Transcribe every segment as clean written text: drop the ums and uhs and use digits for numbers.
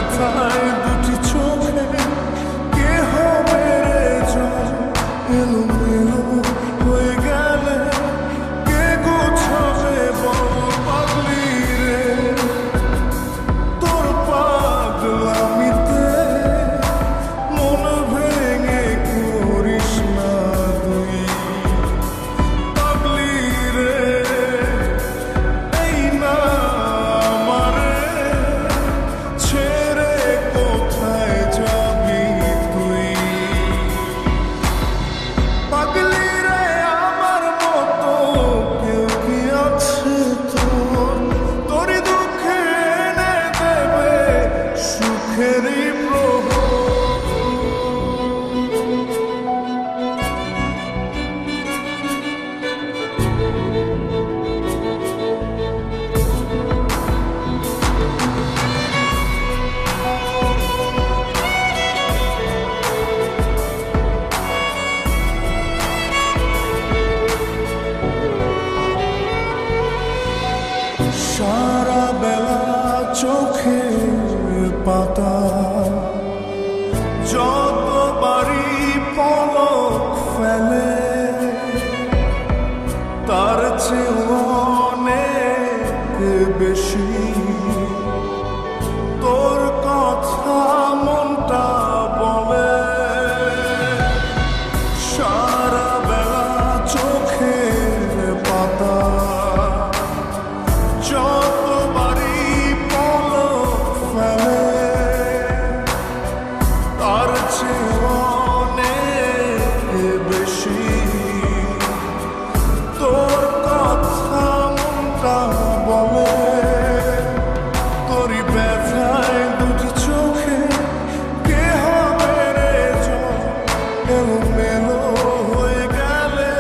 ব্যথায় দুটি চোখে কে হবে রে জল এলোমেলো হয়ে গেলে কে গোছাবে বল পাগলি রে তোর পাগলামিতে মন ভেঙে করিস না তুই পাগলি রে এই না আমারে ছেড়ে কোথায় যাবি তুই পাগলি রে আমার মতো কেউ কি আছে তোর তোরই দুঃখে এনে দেবে সুখেরই প্রভাব সারা বেলা চোখের পাতা যতবারই পলক ফেলে তার চেয়ে অনেক বেশি তোর কথা মনটা বলে সারা বেলা চোখের পাতা যতবারই পলক ফেলে তার চেয়ে অনেক বেশি তোর কথা মনটা বলে তোরই ব্যথায় দুটি চোখে কে হবে রে জল এলোমেলো হয়ে গেলে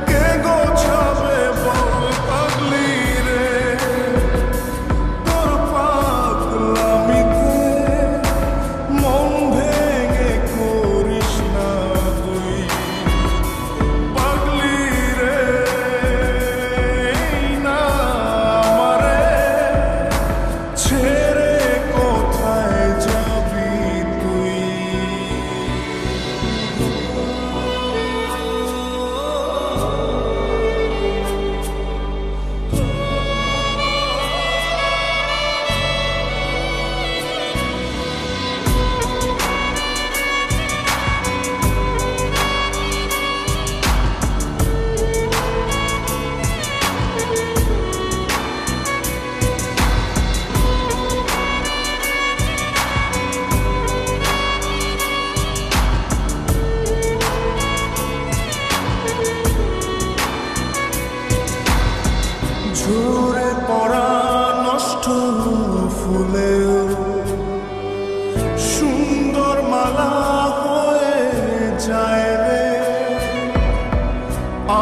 কে গোছাবে বল পাগলি রে তোর পাগলামিতে মন ভেঙে করিস না তুই পাগলি রে এই না আমারে ছেড়ে কোথায় যাবি তুই ঝরে পড়া নষ্ট ফুলেও সুন্দর মালা হয়ে যায় রে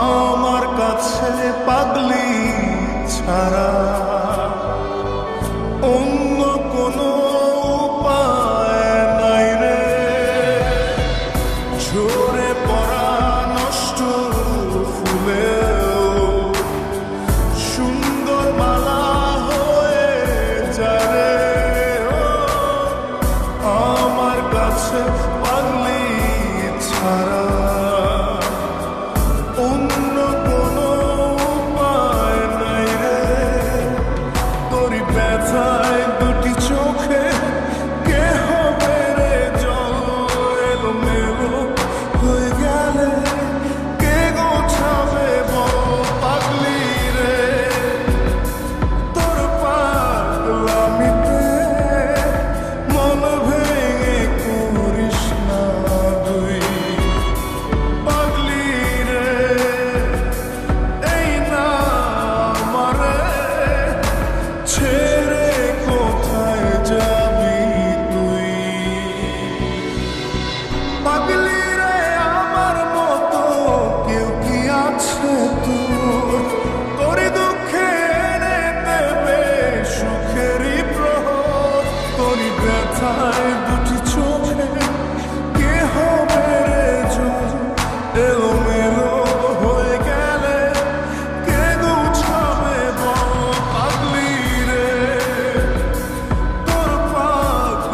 আমার কাছে পাগলি ছাড়া অন্য কোনো উপায় নাই রে ঝরে পড়া নষ্ট ফুলেও সুন্দর মালা হয়ে যায় রে আমার কাছে পাগলি ছাড়া অন্য কোনো উপায় নাই রে তোরই ব্যথায় দুটি চোখে কে হবে রে জল এলোমেলো হয়ে গেলে কে গোছাবে বল পাগলি রে তোর পাগলামিতে মন ভেঙে করিস না তুই পাগলি রে এই না আমারে ছেড়ে কোথায় যাবি তুই পাগলি রে আমার মতো কেউ কি আছে তোর তোরই দুঃখে এনে দেবে সুখেরই প্রহর তোরই ব্যথায় দুটি চোখে কে হবে রে জল এলোমেলো হয়ে গেলে কে গোছাবে বল পাগলি রে তোর পাগলামিতে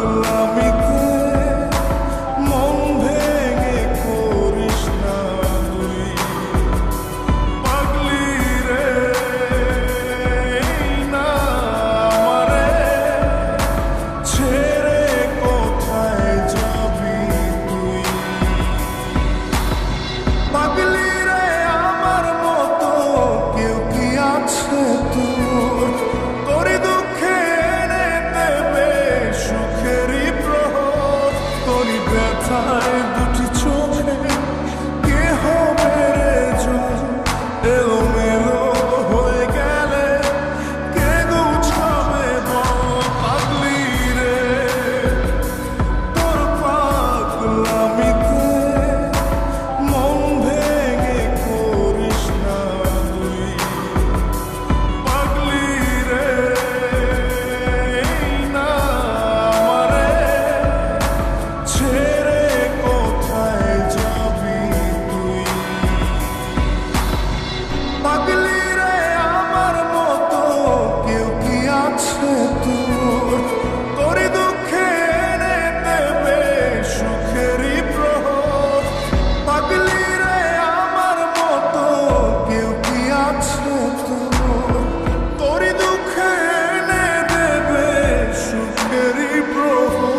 যায় দুটি চোখে, কে হবে রে জয় এলোমেলো হয়ে গেলে, কে গুছাবে বল পাগলি রে। তোর পাগলামিতে মন ভেঙে করিস না তুই পাগলি রে। না আমারে ছেড়ে কোথায় যাবি তুই পাগলি রে। আমার মতো কেউ কি আছে তোর, তোরই দুঃখে এনে দেবে সুখেরই প্রহর। পাগলি রে আমার মতো কেউ কি আছে তোর, তোরই দুঃখে এনে দেবে সুখেরই প্রহর।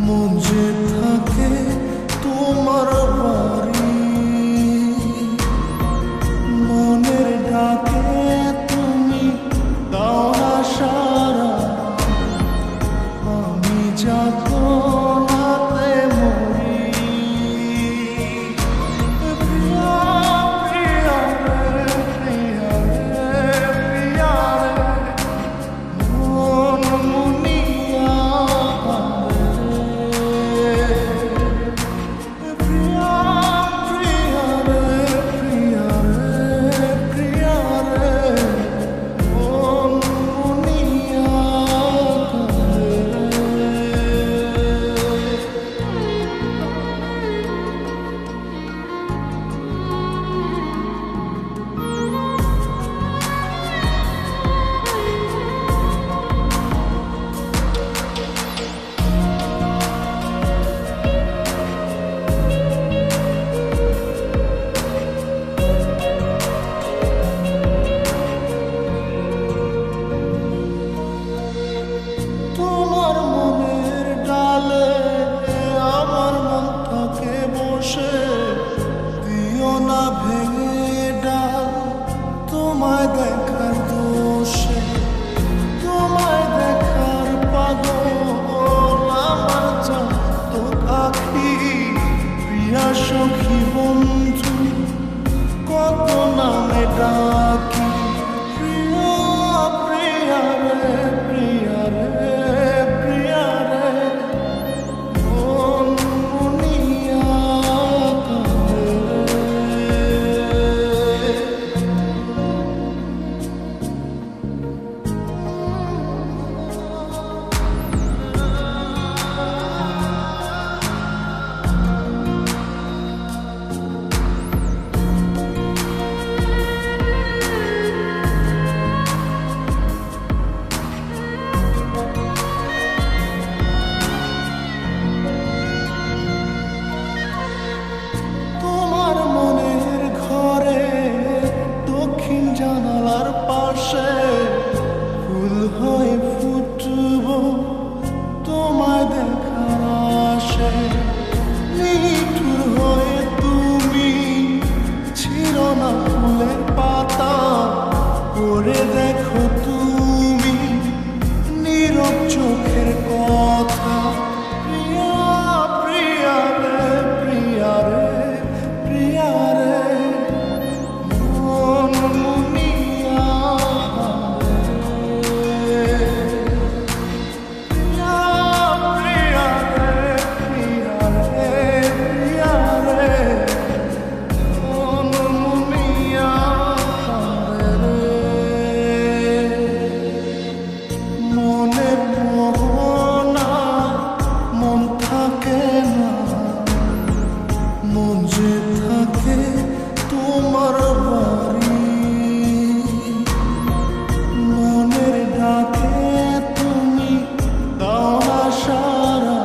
মঞ্জে থাকে তোমার বাড়ি, মনের ডাকে তুমি দাও না সারা, আমি যাতনাতে মরি। প্রিয়া প্রিয়া রে, প্রিয়া রে, প্রিয়া রে, মন মুনিয়া তোমার মনের ডালে আমার মন থাকে বসে, দিও না ভেঙে ডাল তোমায় দেখার দোষে। তোমায় দেখার পাগল আমার চাঁদ আখি, প্রিয়া সখী বন্ধু কত নামে ডাকি। প্রিয়া প্রিয়া রে, প্রিয়া রে, প্রিয়া রে, মন মুনিয়া কাঁদে রে। যে থাকে তোমার বাড়ি, মনের ডাকে তুমি দাও না সারা,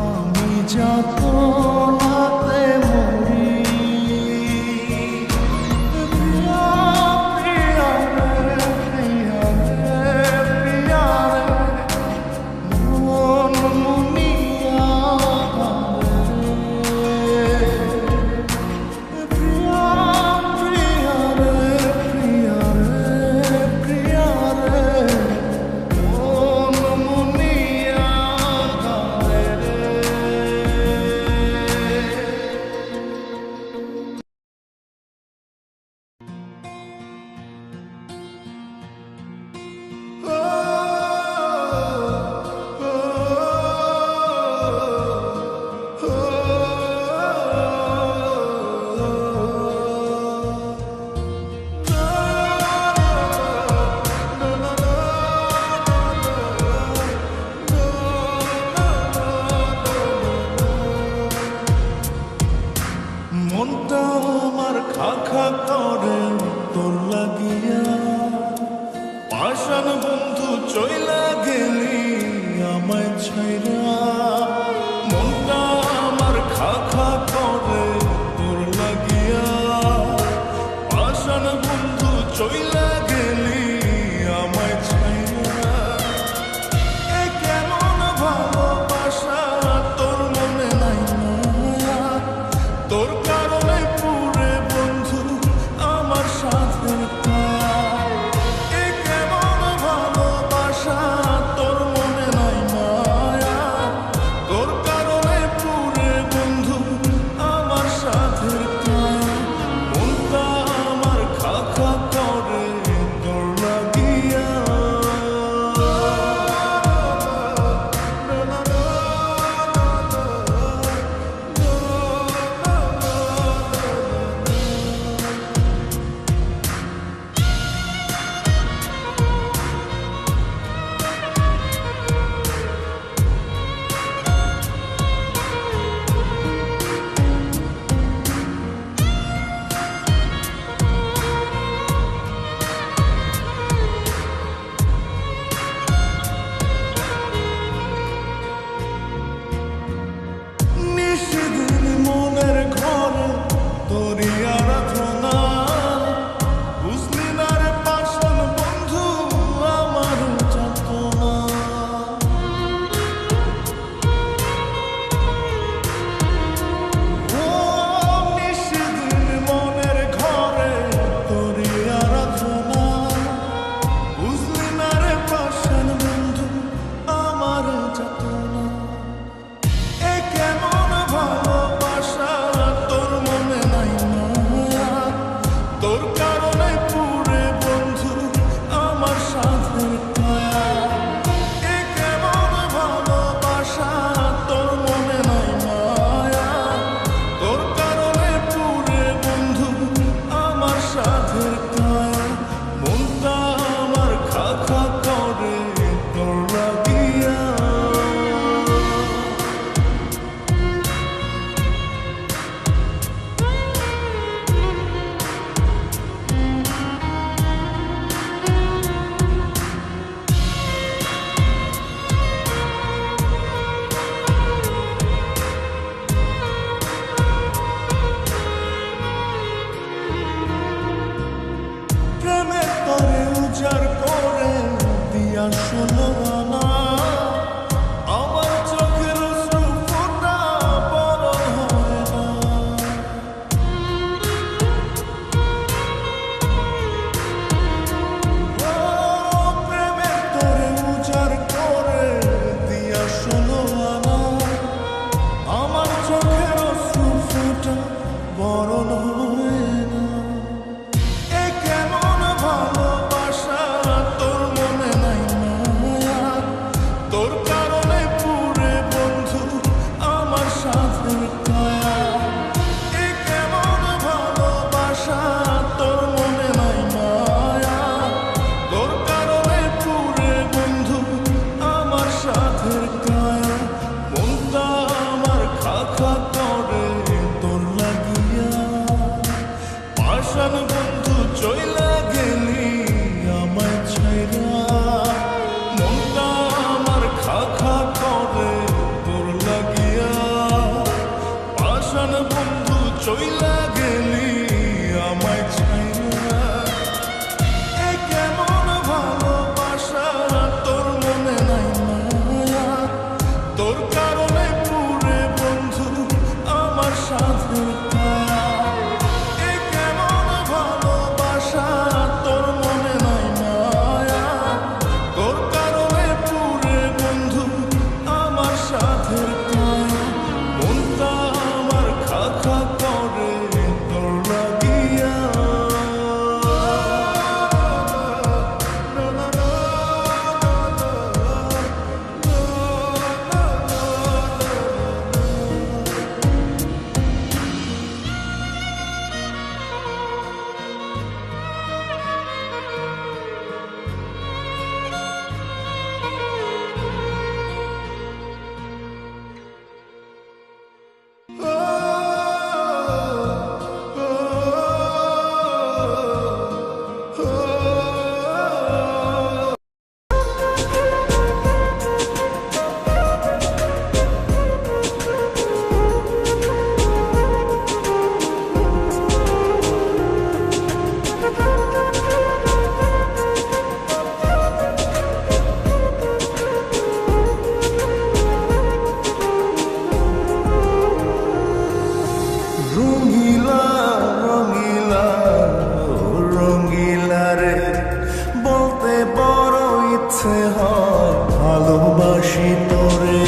আমি যাত নাতে মরি। প্রিয়া প্রিয়া রে, প্রিয়া রে, প্রিয়া রে, মন মুনিয়া রে। বন্ধু চইলা গেলি আমায় ছাইয়া। এ কেমন ভালোবাসা তোর মনে নাই মায়া, তোর কারণে পুরে বন্ধু আমার সাথে কায়া। এ কেমন ভালোবাসা তোর মনে নাই মায়া, তোর কারণে পুরে বন্ধু আমার সাথে কায়া। মনটা আমার খা খা করে তোর লাগিয়া। রঙিলা রঙিলা রঙিলা রে, বলতে বড় ইচ্ছে হয় ভালোবাসি তোরে।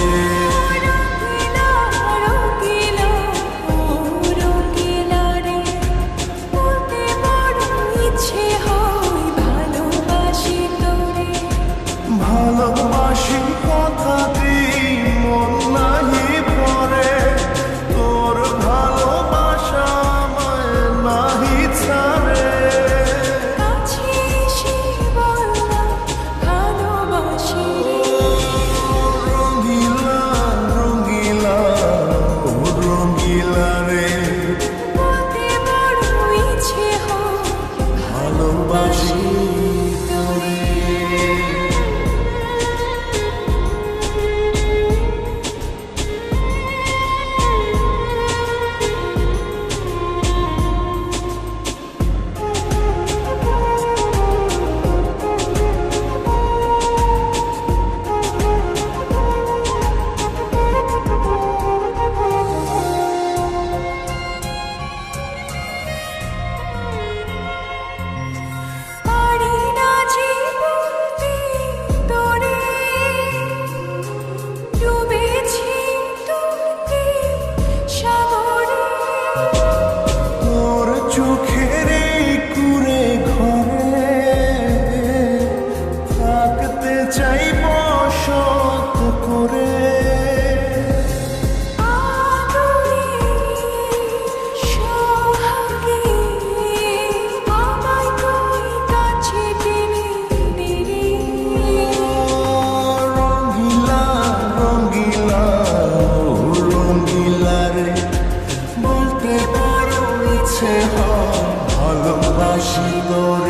ভালোবাসি কথা দিই মন নাহি পরে, তোর ভালোবাসা আমায় নাহি ছাড়ে। রঙিলা রঙিলা রঙিলা রে, ভালোবাসি তোরে। তোর চোখের এই কুঁড়ে ঘরে থাকতে চাই বসত করে। রঙিলা রঙিলা রঙিলা রে, বলতে বড় ইচ্ছে হয় ভালোবাসি তোরে।